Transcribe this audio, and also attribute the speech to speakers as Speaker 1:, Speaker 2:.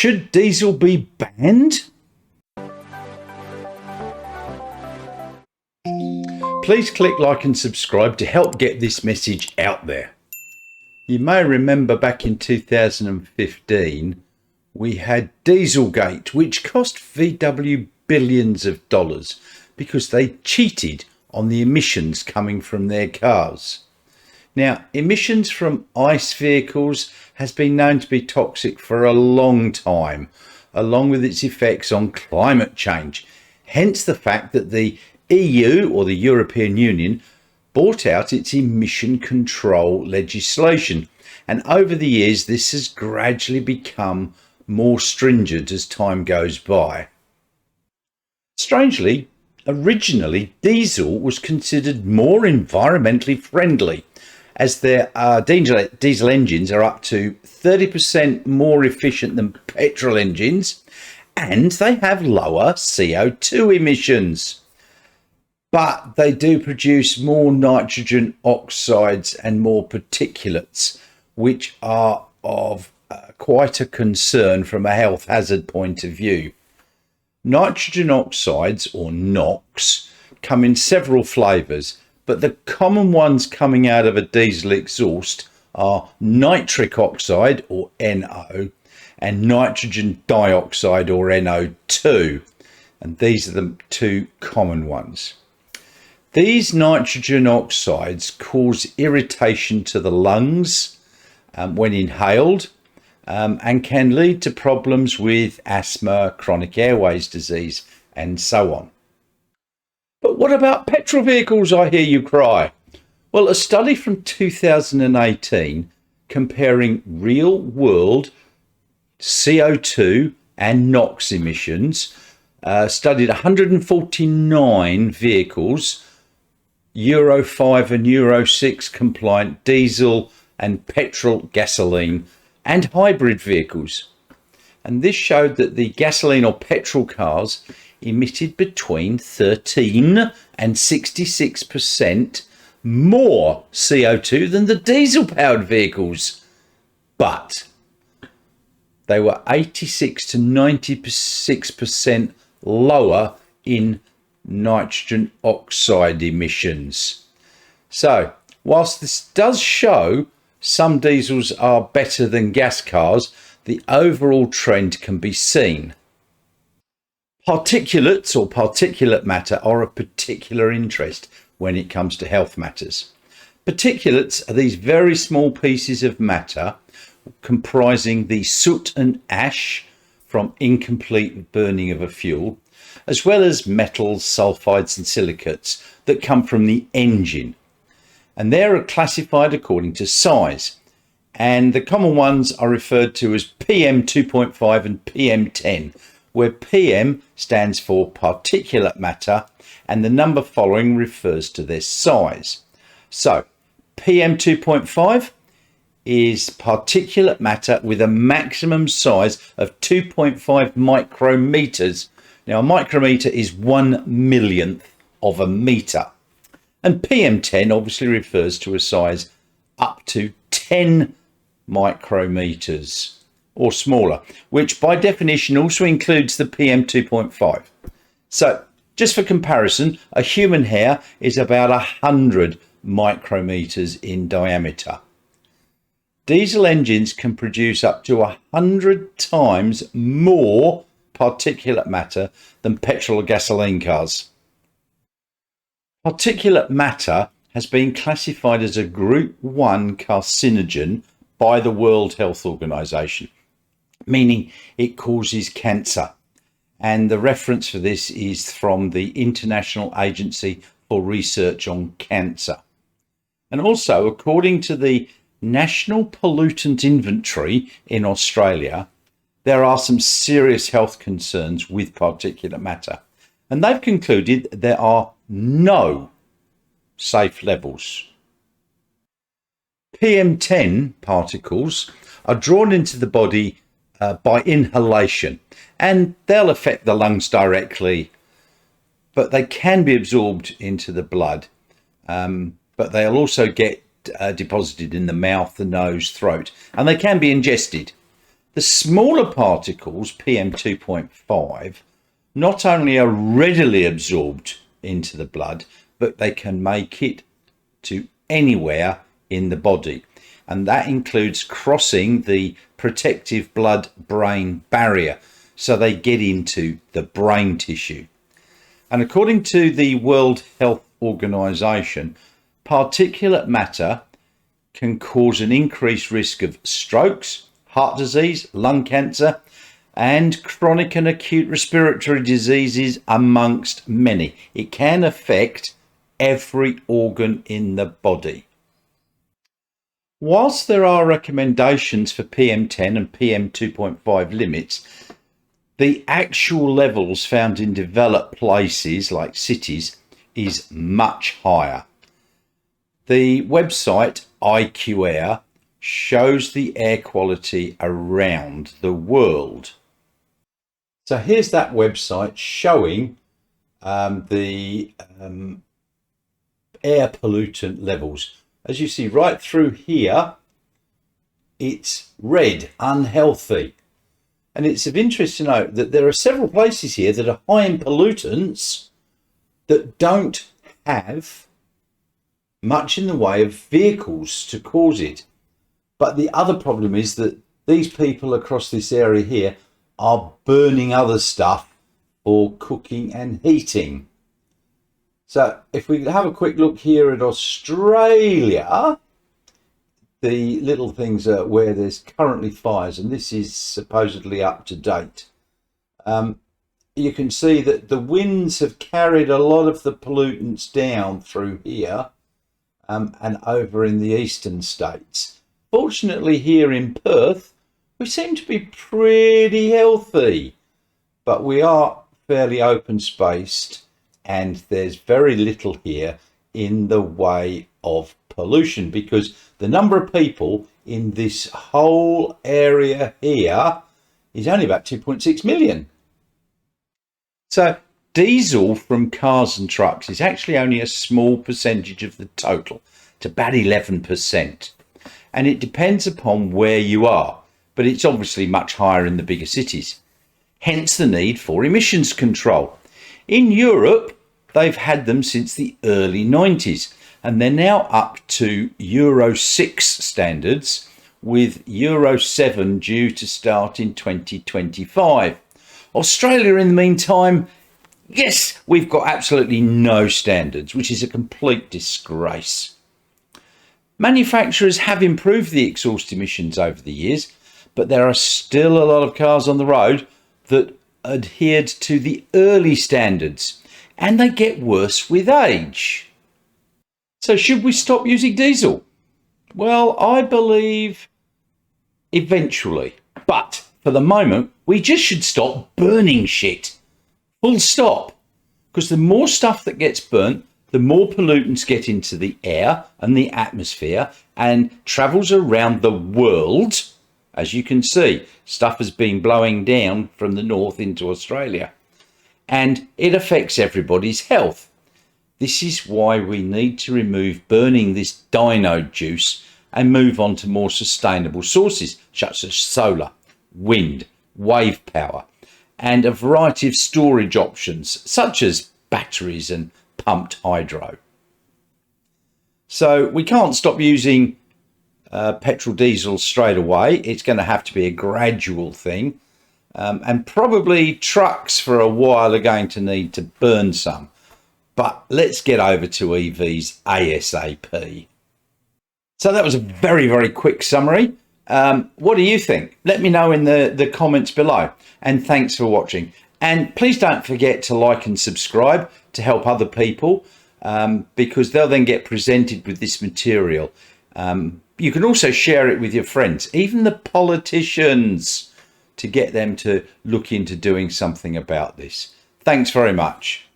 Speaker 1: Should diesel be banned? Please click like and subscribe to help get this message out there. You may remember back in 2015 we had Dieselgate, which cost VW billions of dollars because they cheated on the emissions coming from their cars. Now, emissions from ICE vehicles has been known to be toxic for a long time, along with its effects on climate change. Hence the fact that the EU, or the European Union, brought out its emission control legislation. And over the years, this has gradually become more stringent as time goes by. Strangely, originally diesel was considered more environmentally friendly, as their diesel engines are up to 30% more efficient than petrol engines, and they have lower CO2 emissions. But they do produce more nitrogen oxides and more particulates, which are of quite a concern from a health hazard point of view. Nitrogen oxides, or NOx, come in several flavours, but the common ones coming out of a diesel exhaust are nitric oxide, or NO, and nitrogen dioxide, or NO2. And these are the two common ones. These nitrogen oxides cause irritation to the lungs when inhaled, and can lead to problems with asthma, chronic airways disease, and so on. But what about petrol vehicles, I hear you cry? Well, a study from 2018 comparing real world CO2 and NOx emissions studied 149 vehicles, Euro 5 and Euro 6 compliant diesel and petrol, gasoline and hybrid vehicles. And this showed that the gasoline or petrol cars emitted between 13 and 66% more CO2 than the diesel powered vehicles. But they were 86 to 96% lower in nitrogen oxide emissions. So, whilst this does show some diesels are better than gas cars, the overall trend can be seen. Particulates or particulate matter are of particular interest when it comes to health matters. Particulates are these very small pieces of matter comprising the soot and ash from incomplete burning of a fuel, as well as metals, sulfides and silicates that come from the engine. And they're classified according to size. And the common ones are referred to as PM 2.5 and PM 10, where PM stands for particulate matter and the number following refers to their size. So PM 2.5 is particulate matter with a maximum size of 2.5 micrometers. Now, a micrometer is 1/1,000,000th of a meter. And PM10 obviously refers to a size up to 10 micrometers or smaller, which by definition also includes the PM 2.5. So just for comparison, a human hair is about 100 micrometers in diameter. Diesel engines can produce up to 100 times more particulate matter than petrol or gasoline cars. Particulate matter has been classified as a Group 1 carcinogen by the World Health Organization, meaning it causes cancer. And the reference for this is from the International Agency for Research on Cancer. And also, according to the National Pollutant Inventory in Australia, there are some serious health concerns with particulate matter. And they've concluded there are no safe levels. PM10 particles are drawn into the body by inhalation, and they'll affect the lungs directly, but they can be absorbed into the blood. But they'll also get deposited in the mouth, the nose, throat, and they can be ingested. The smaller particles, PM2.5, not only are readily absorbed into the blood, but they can make it to anywhere in the body. And that includes crossing the protective blood-brain barrier. So they get into the brain tissue. And according to the World Health Organization, particulate matter can cause an increased risk of strokes, heart disease, lung cancer, and chronic and acute respiratory diseases, amongst many. It can affect every organ in the body. Whilst there are recommendations for PM10 and PM2.5 limits, the actual levels found in developed places like cities is much higher. The website IQ Air shows the air quality around the world. So here's that website showing the air pollutant levels. As you see right through here, it's red, unhealthy. And it's of interest to note that there are several places here that are high in pollutants that don't have much in the way of vehicles to cause it. But the other problem is that these people across this area here are burning other stuff for cooking and heating. So if we have a quick look here at Australia, the little things are where there's currently fires, and this is supposedly up to date. You can see that the winds have carried a lot of the pollutants down through here and over in the eastern states. Fortunately, here in Perth, we seem to be pretty healthy, but we are fairly open spaced, and there's very little here in the way of pollution because the number of people in this whole area here is only about 2.6 million. So diesel from cars and trucks is actually only a small percentage of the total. It's about 11%. And it depends upon where you are, but it's obviously much higher in the bigger cities. Hence the need for emissions control. In Europe, they've had them since the early 90s, and they're now up to Euro 6 standards, with Euro 7 due to start in 2025. Australia, in the meantime, yes, we've got absolutely no standards, which is a complete disgrace. Manufacturers have improved the exhaust emissions over the years, but there are still a lot of cars on the road that adhered to the early standards, and they get worse with age. So should we stop using diesel? Well, I believe eventually, but for the moment, we just should stop burning shit. Full stop. Because the more stuff that gets burnt, the more pollutants get into the air and the atmosphere and travels around the world. As you can see, stuff has been blowing down from the north into Australia, and it affects everybody's health. This is why we need to remove burning this dino juice and move on to more sustainable sources such as solar, wind, wave power, and a variety of storage options such as batteries and pumped hydro. So we can't stop using petrol diesel straight away. It's going to have to be a gradual thing, and probably trucks for a while are going to need to burn some. But let's get over to EVs ASAP. So that was a very, very quick summary. What do you think? Let me know in the comments below. And thanks for watching. And please don't forget to like and subscribe to help other people, because they'll then get presented with this material. You can also share it with your friends, even the politicians, to get them to look into doing something about this. Thanks very much.